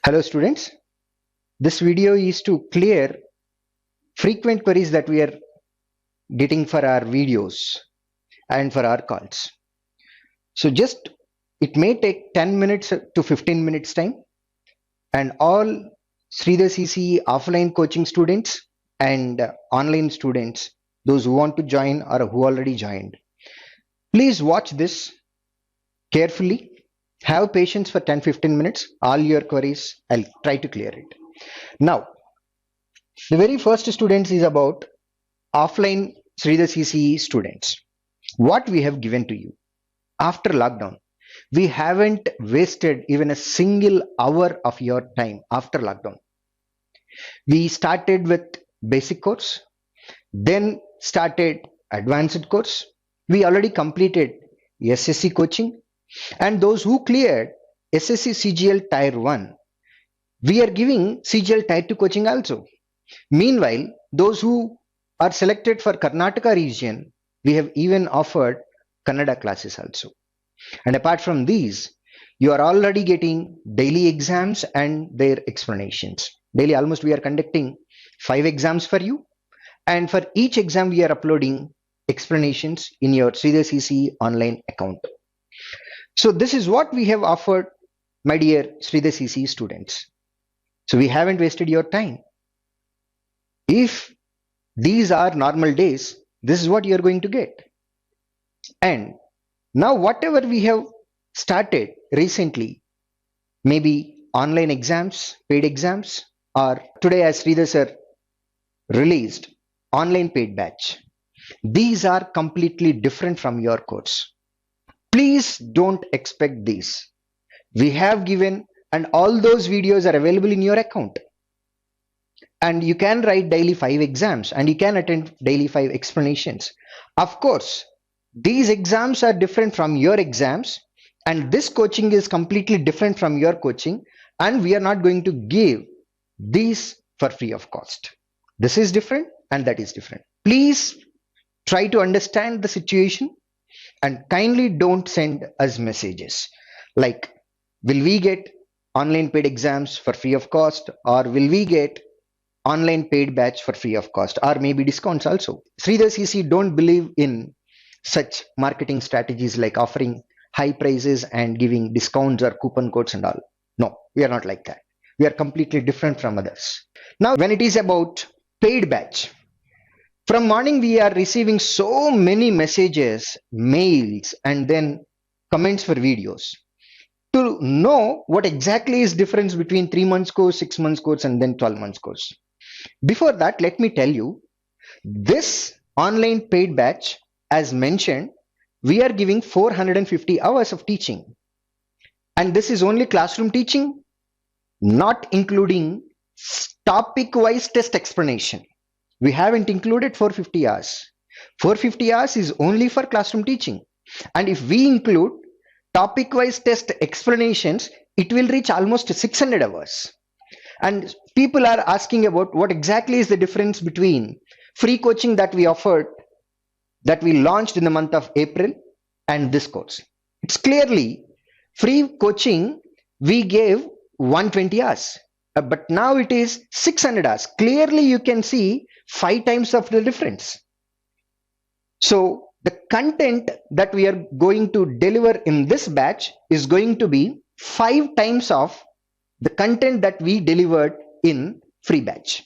Hello students, this video is to clear frequent queries that we are getting for our videos and for our calls. So it may take 10 minutes to 15 minutes time, and all Sridhar CC offline coaching students and online students, those who want to join or who already joined, please watch this carefully. Have patience for 10-15 minutes. All your queries, I'll try to clear it. Now, the very first students is about offline Sridhar CCE students. What we have given to you after lockdown, we haven't wasted even a single hour of your time after lockdown. We started with basic course, then started advanced course. We already completed SSC coaching, and those who cleared SSC CGL Tier 1, we are giving CGL Tier 2 coaching also. Meanwhile, those who are selected for Karnataka region, we have even offered Kannada classes also. And apart from these, you are already getting daily exams and their explanations. Daily, almost we are conducting 5 exams for you. And for each exam, we are uploading explanations in your Sridhar CC online account. So this is what we have offered, my dear Sridhar CC students. So we haven't wasted your time. If these are normal days, this is what you are going to get. And now whatever we have started recently, maybe online exams, paid exams, or today as Sridhar sir released online paid batch, these are completely different from your course. Please don't expect these. We have given, and all those videos are available in your account. And you can write daily 5 exams and you can attend daily 5 explanations. Of course, these exams are different from your exams, and this coaching is completely different from your coaching, and we are not going to give these for free of cost. This is different and that is different. Please try to understand the situation and kindly don't send us messages like, will we get online paid exams for free of cost, or will we get online paid batch for free of cost, or maybe discounts also. Sridhar CC don't believe in such marketing strategies like offering high prices and giving discounts or coupon codes and all. No, we are not like that. We are completely different from others. Now, when it is about paid batch, from morning we are receiving so many messages, mails, and then comments for videos. To know what exactly is difference between 3 months course, 6 months course, and then 12 months course. Before that, let me tell you, this online paid batch, as mentioned, we are giving 450 hours of teaching. And this is only classroom teaching, not including topic-wise test explanation. We haven't included 450 hours. 450 hours is only for classroom teaching. And if we include topic-wise test explanations, it will reach almost 600 hours. And people are asking about what exactly is the difference between free coaching that we offered, that we launched in the month of April, and this course. It's clearly free coaching we gave 120 hours, but now it is 600 hours. Clearly you can see 5 times of the difference. So the content that we are going to deliver in this batch is going to be 5 times of the content that we delivered in free batch.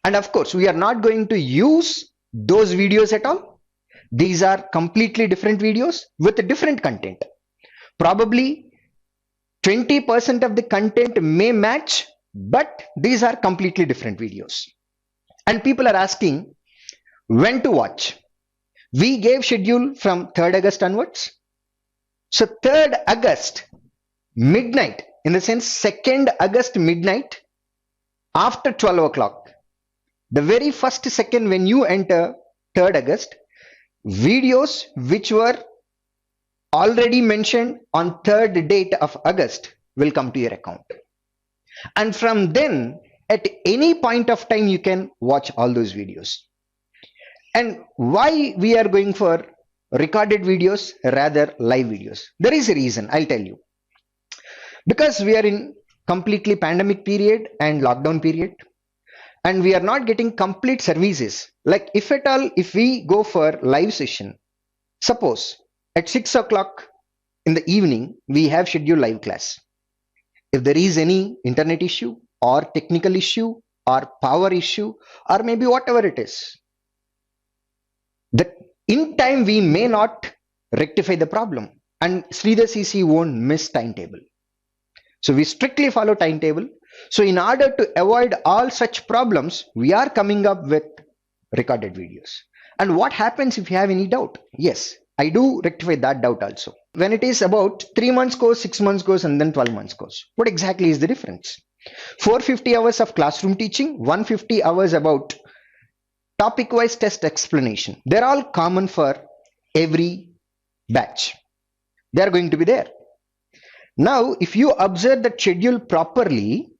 And of course, we are not going to use those videos at all. These are completely different videos with different content. Probably 20% of the content may match, but these are completely different videos. And people are asking when to watch. We gave schedule from 3rd August onwards. So 3rd August midnight, in the sense 2nd August midnight, after 12 o'clock, the very first second when you enter 3rd August, videos which were already mentioned on 3rd date of August will come to your account. And from then, at any point of time, you can watch all those videos. And why we are going for recorded videos rather live videos? There is a reason, I'll tell you. Because we are in completely pandemic period and lockdown period, and we are not getting complete services. Like if at all, if we go for live session, suppose at 6 o'clock in the evening, we have scheduled live class. If there is any internet issue or technical issue or power issue or maybe whatever it is, that in time we may not rectify the problem and Sridhar CC won't miss timetable. So we strictly follow timetable. So in order to avoid all such problems, we are coming up with recorded videos. And what happens if you have any doubt? Yes, I do rectify that doubt also. When it is about 3 months course, 6 months course, and then 12 months course, what exactly is the difference? 450 hours of classroom teaching, 150 hours about topic wise test explanation. They're all common for every batch. They are going to be there. Now, if you observe the schedule properly,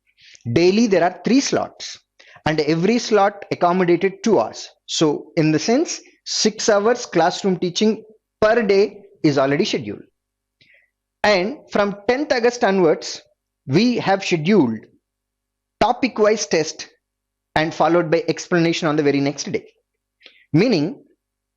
daily there are 3 slots and every slot accommodated 2 hours. So in the sense, 6 hours classroom teaching per day is already scheduled. And from 10th August onwards, we have scheduled topic wise test and followed by explanation on the very next day. Meaning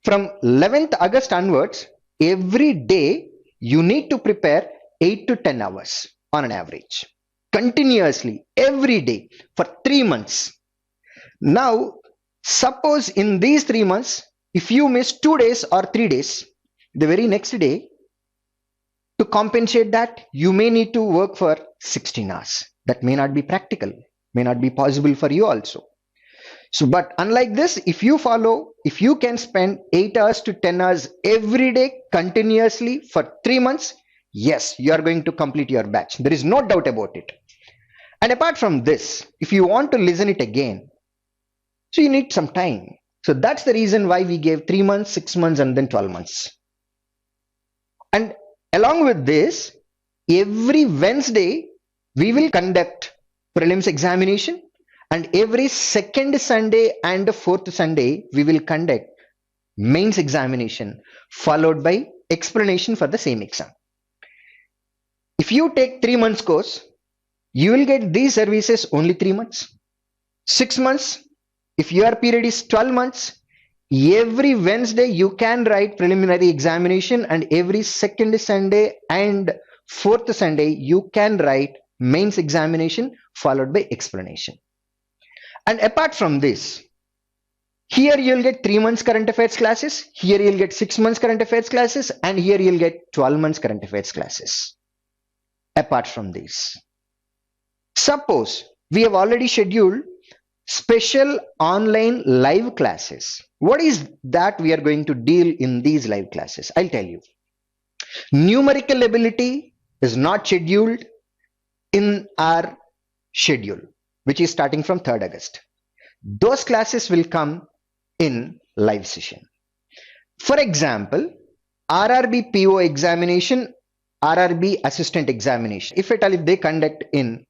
from 11th August onwards, every day you need to prepare 8 to 10 hours on an average, continuously every day for 3 months. Now, suppose in these 3 months, if you miss 2 days or 3 days, the very next day, to compensate that, you may need to work for 16 hours. That may not be practical, may not be possible for you also. So, but unlike this, if you can spend 8 hours to 10 hours every day continuously for 3 months, yes, you are going to complete your batch. There is no doubt about it. And apart from this, if you want to listen it again, so you need some time. So that's the reason why we gave 3 months, 6 months, and then 12 months. And along with this, every Wednesday, we will conduct prelims examination, and every second Sunday and the fourth Sunday, we will conduct mains examination, followed by explanation for the same exam. If you take 3 months course, you will get these services only 3 months. 6 months, if your period is 12 months, every Wednesday you can write preliminary examination, and every second Sunday and fourth Sunday you can write mains examination followed by explanation. And apart from this, here you'll get 3 months current affairs classes, here you'll get 6 months current affairs classes, and here you'll get 12 months current affairs classes. Apart from this, suppose we have already scheduled special online live classes. What is that we are going to deal in these live classes? I'll tell you. Numerical ability is not scheduled in our schedule, which is starting from 3rd August. Those classes will come in live session. For example, RRB PO examination, RRB assistant examination, if at all if they conduct in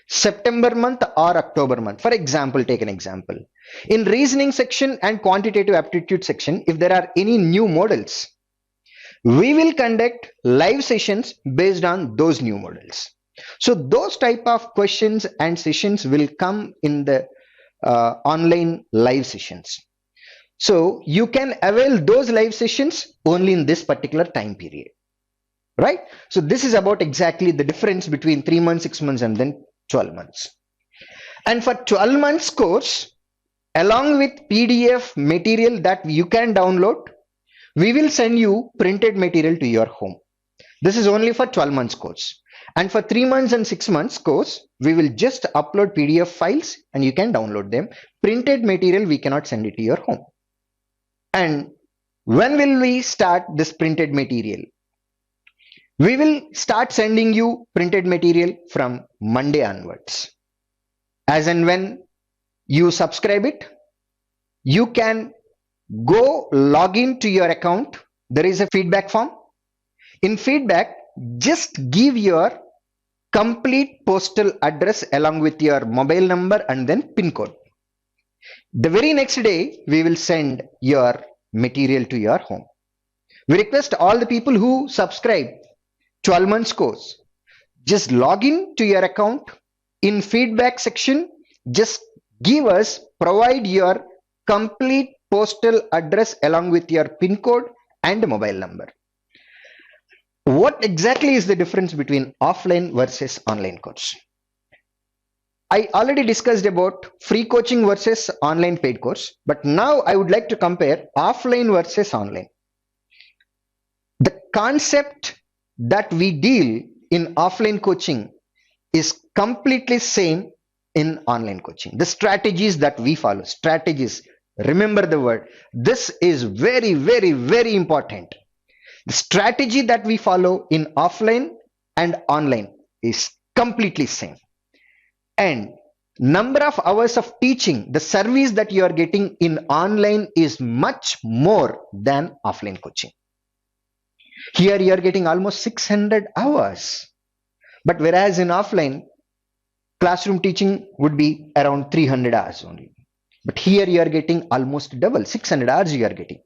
September month or October month. For example, take an example. In reasoning section and quantitative aptitude section, if there are any new models, we will conduct live sessions based on those new models. So those type of questions and sessions will come in the online live sessions. So you can avail those live sessions only in this particular time period, right? So this is about exactly the difference between 3 months, 6 months, and then 12 months. And for 12 months course, along with PDF material that you can download, we will send you printed material to your home. This is only for 12 months course. And for 3 months and 6 months course, we will just upload PDF files and you can download them. Printed material, we cannot send it to your home. And when will we start this printed material? We will start sending you printed material from Monday onwards. As and when you subscribe it, you can go log in to your account. There is a feedback form. In feedback, just give your complete postal address along with your mobile number and then PIN code. The very next day, we will send your material to your home. We request all the people who subscribe 12 months course, just log in to your account in feedback section, just provide your complete postal address along with your PIN code and mobile number. What exactly is the difference between offline versus online course? I already discussed about free coaching versus online paid course, but now I would like to compare offline versus online. The concept that we deal in offline coaching is completely same in online coaching. The strategies that we follow, remember the word. This is very, very, very important. The strategy that we follow in offline and online is completely same. And number of hours of teaching, the service that you are getting in online is much more than offline coaching. Here you are getting almost 600 hours. But whereas in offline, classroom teaching would be around 300 hours only. But here you are getting almost double, 600 hours you are getting.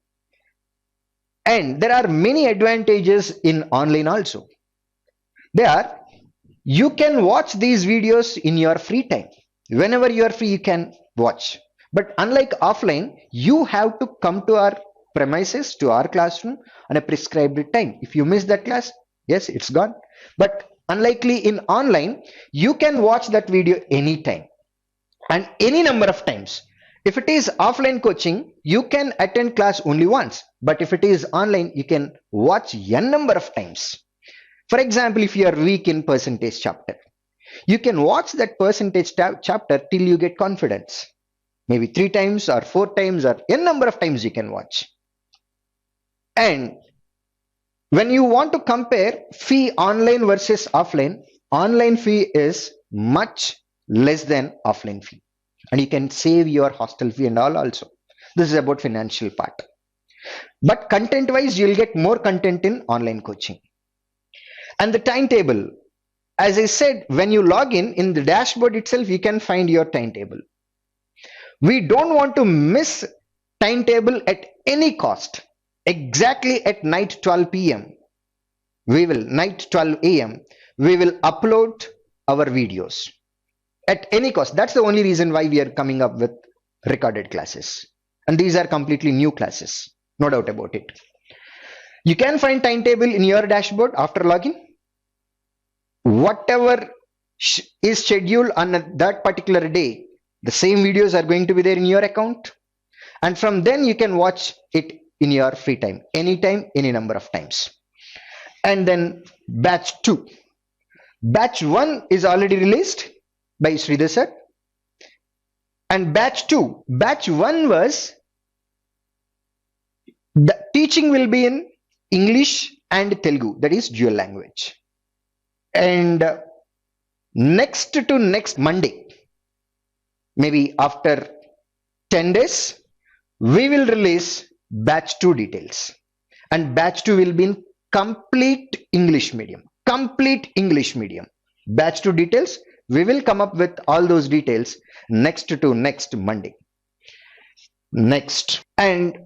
And there are many advantages in online also. You can watch these videos in your free time. Whenever you are free, you can watch. But unlike offline, you have to come to our premises, to our classroom on a prescribed time. If you miss that class, yes, it's gone. But unlikely in online, you can watch that video anytime and any number of times. If it is offline coaching, you can attend class only once. But if it is online, you can watch n number of times. For example, if you are weak in percentage chapter, you can watch that percentage chapter till you get confidence. Maybe 3 times or 4 times or n number of times you can watch. And when you want to compare fee online versus offline, online fee is much less than offline fee. And you can save your hostel fee and all also. This is about financial part. But content wise, you'll get more content in online coaching. And the timetable, as I said, when you log in the dashboard itself, you can find your timetable. We don't want to miss timetable at any cost. Exactly at night 12 p.m. night 12 a.m. we will upload our videos at any cost. That's the only reason why we are coming up with recorded classes. And these are completely new classes, no doubt about it. You can find timetable in your dashboard after login. Whatever is scheduled on that particular day, the same videos are going to be there in your account. And from then you can watch it in your free time, anytime, any number of times. And then batch 2. Batch 1 is already released by Sridhar sir. And batch 1 was the teaching will be in English and Telugu, that is dual language. And next to next Monday, maybe after 10 days, we will release batch 2 details. And batch 2 will be in complete English medium. Batch 2 details, we will come up with all those details next to next Monday. Next. And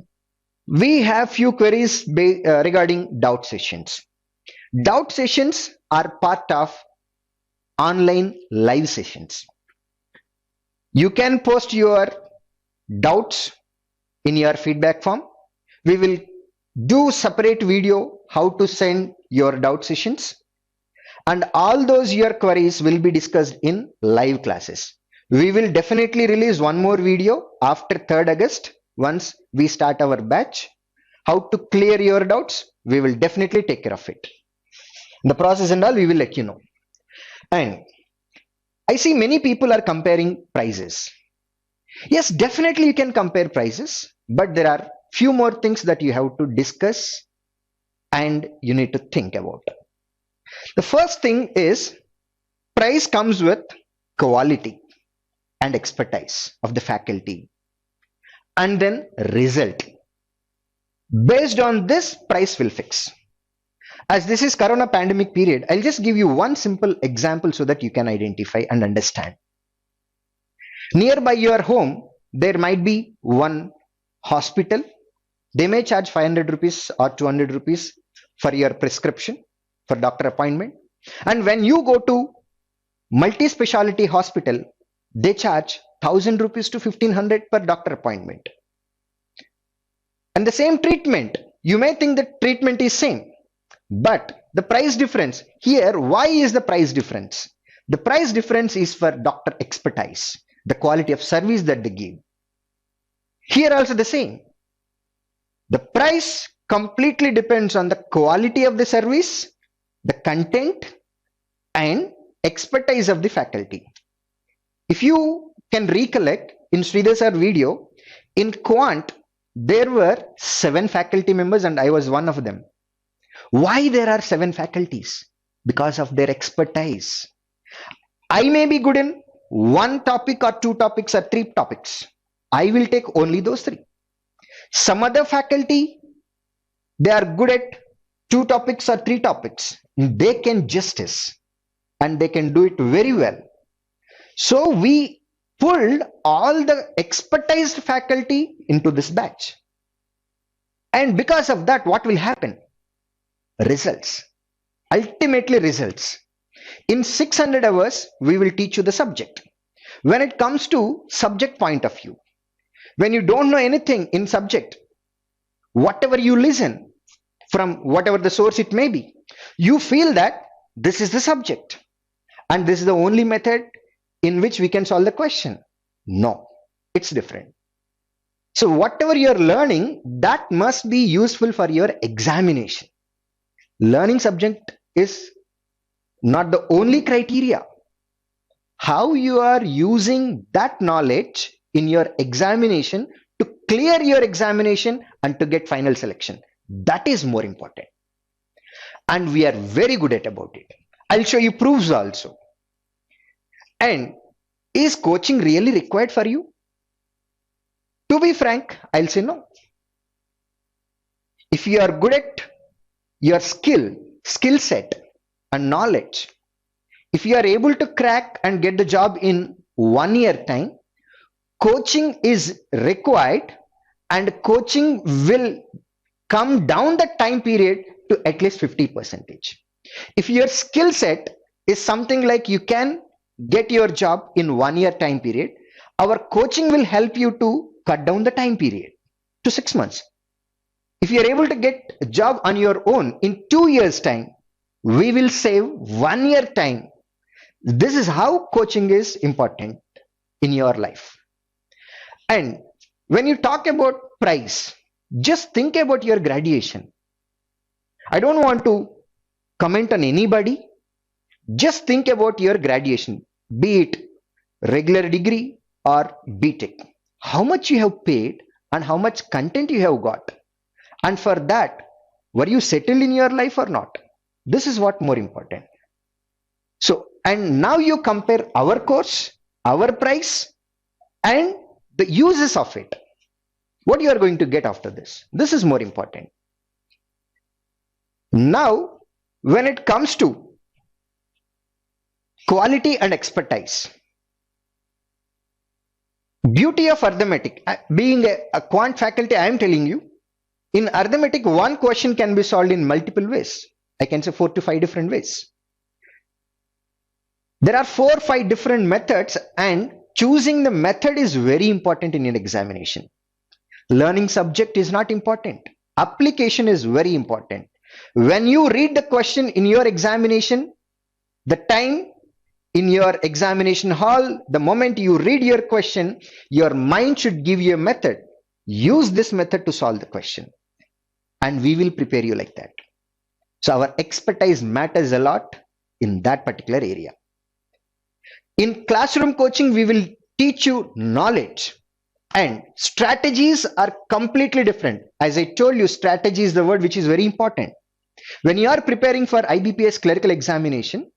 we have few queries regarding doubt sessions. Doubt sessions are part of online live sessions. You can post your doubts in your feedback form. We will do separate video how to send your doubt sessions, and all those your queries will be discussed in live classes. We will definitely release one more video after 3rd August once we start our batch. How to clear your doubts, we will definitely take care of it. The process and all we will let you know. And I see many people are comparing prices. Yes, definitely you can compare prices, but there are few more things that you have to discuss and you need to think about. The first thing is price comes with quality and expertise of the faculty, and then result. Based on this, price will fix. As this is Corona pandemic period, I'll just give you one simple example so that you can identify and understand. Nearby your home, there might be one hospital. They may charge 500 rupees or 200 rupees for your prescription, for doctor appointment. And when you go to Multi-speciality hospital, they charge 1000 rupees to 1500 per doctor appointment. And the same treatment, you may think the treatment is same, but the price difference here, why is the price difference? The price difference is for doctor expertise, the quality of service that they give. Here also the same. The price completely depends on the quality of the service, the content, and expertise of the faculty. If you can recollect in Sridhar sir video, in Quant, there were 7 faculty members and I was one of them. Why there are 7 faculties? Because of their expertise. I may be good in 1 topic or 2 topics or 3 topics. I will take only those 3. Some other faculty, they are good at 2 topics or 3 topics. They can justice and they can do it very well. So we pulled all the expertised faculty into this batch. And because of that, what will happen? Results. Ultimately results. In 600 hours, we will teach you the subject. When it comes to subject point of view, when you don't know anything in subject, whatever you listen from whatever the source it may be, you feel that this is the subject and this is the only method in which we can solve the question. No, it's different. So whatever you're learning, that must be useful for your examination. Learning subject is not the only criteria. How you are using that knowledge in your examination to clear your examination and to get final selection, that is more important. And we are very good at about it. I'll show you proofs also. And is coaching really required for you? To be frank, I'll say no. If you are good at your skill set and knowledge, if you are able to crack and get the job in 1 year time, coaching is required and coaching will come down the time period to at least 50%. If your skill set is something like you can get your job in 1 year time period, our coaching will help you to cut down the time period to 6 months. If you are able to get a job on your own in 2 years time, we will save 1 year time. This is how coaching is important in your life. And when you talk about price, just think about your graduation. I don't want to comment on anybody. Just think about your graduation, be it regular degree or BTech. How much you have paid and how much content you have got. And for that, were you settled in your life or not? This is what more important. So, and now you compare our course, our price, and the uses of it. What you are going to get after this. This is more important. Now, when it comes to quality and expertise, beauty of arithmetic, being a quant faculty, I am telling you, in arithmetic, one question can be solved in multiple ways. I can say 4 to 5 different ways. There are 4 or 5 different methods, and choosing the method is very important in an examination. Learning subject is not important. Application is very important. When you read the question in your examination, the time in your examination hall, the moment you read your question, your mind should give you a method. Use this method to solve the question. And we will prepare you like that. So our expertise matters a lot in that particular area. In classroom coaching, we will teach you knowledge, and strategies are completely different. As I told you, strategy is the word which is very important. When you are preparing for IBPS clerical examination,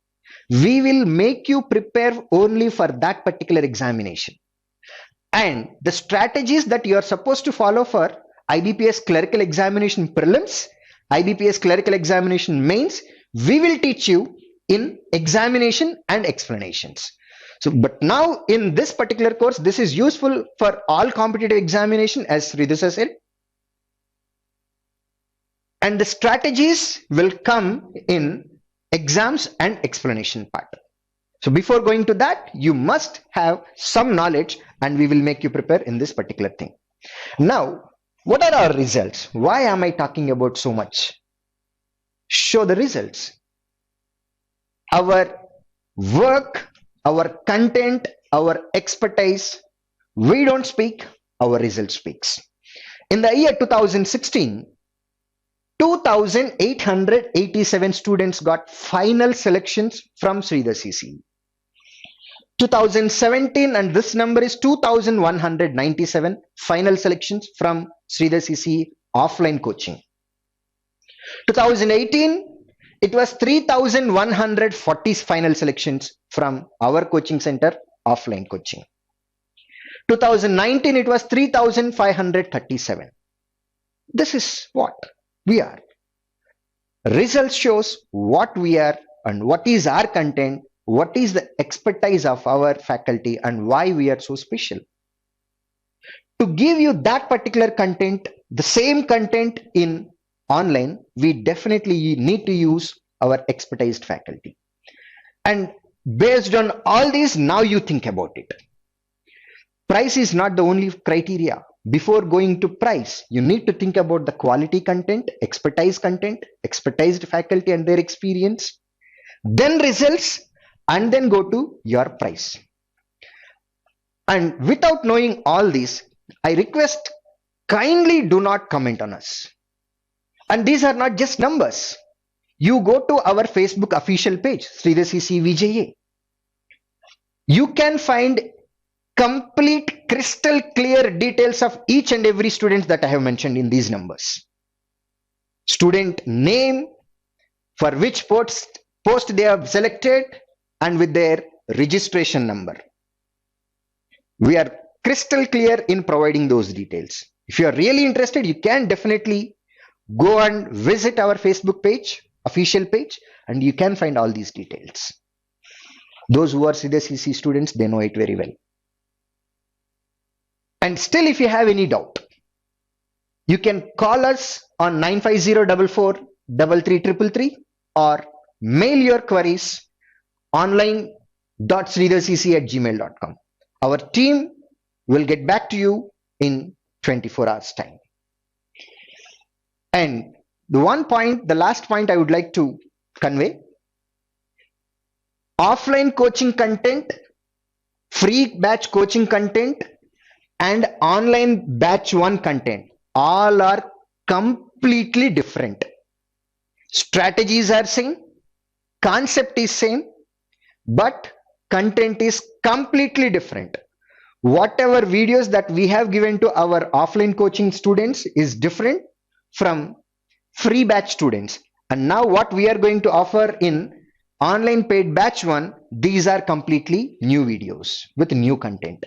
we will make you prepare only for that particular examination. And the strategies that you are supposed to follow for IBPS clerical examination prelims, IBPS clerical examination mains, we will teach you in examination and explanations. So, but now in this particular course, this is useful for all competitive examination, as Sridhar said. And the strategies will come in exams and explanation part. So before going to that, you must have some knowledge, and we will make you prepare in this particular thing. Now, what are our results? Why am I talking about so much? Show the results. Our work, our content, our expertise, we don't speak, our result speaks. In the year 2016, 2,887 students got final selections from Sridhar CCE. 2017, and this number is 2,197 final selections from Sridhar CCE offline coaching. 2018, it was 3,140 final selections from our coaching center offline coaching. 2019, it was 3,537. This is what we are. Results shows what we are and what is our content, what is the expertise of our faculty, and why we are so special. To give you that particular content, the same content in online, we definitely need to use our expertised faculty. And based on all these, now you think about it. Price is not the only criteria. Before going to price, you need to think about the quality content, expertised faculty and their experience, then results, and then go to your price. And without knowing all this, I request, kindly do not comment on us. And these are not just numbers. You go to our Facebook official page, Sridhar CCE VJA. You can find complete crystal clear details of each and every student that I have mentioned in these numbers. Student name, for which post they have selected, and with their registration number. We are crystal clear in providing those details. If you are really interested, you can definitely go and visit our Facebook page, official page, and you can find all these details. Those who are Sridhar CCE students, they know it very well. And still, if you have any doubt, you can call us on 950443333 or mail your queries online.sridharcce@gmail.com. Our team will get back to you in 24 hours time. And the last point I would like to convey, offline coaching content, free batch coaching content, and online batch 1 content, all are completely different. Strategies are same, concept is same, but content is completely different. Whatever videos that we have given to our offline coaching students is different from free batch students. And now what we are going to offer in online paid batch 1, these are completely new videos with new content.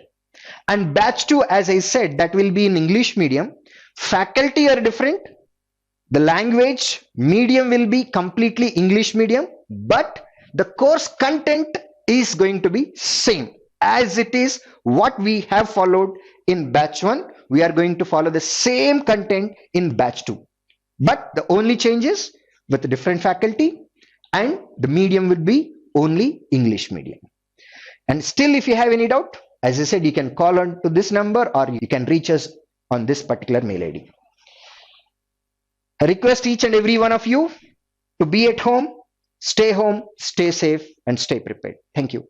And batch 2, as I said, that will be in English medium. Faculty are different. The language medium will be completely English medium, but the course content is going to be same as it is what we have followed in batch 1. We are going to follow the same content in batch 2, but the only changes with different faculty, and the medium will be only English medium. And still, if you have any doubt, as I said, you can call on to this number or you can reach us on this particular mail ID. I request each and every one of you to be at home, stay safe, and stay prepared. Thank you.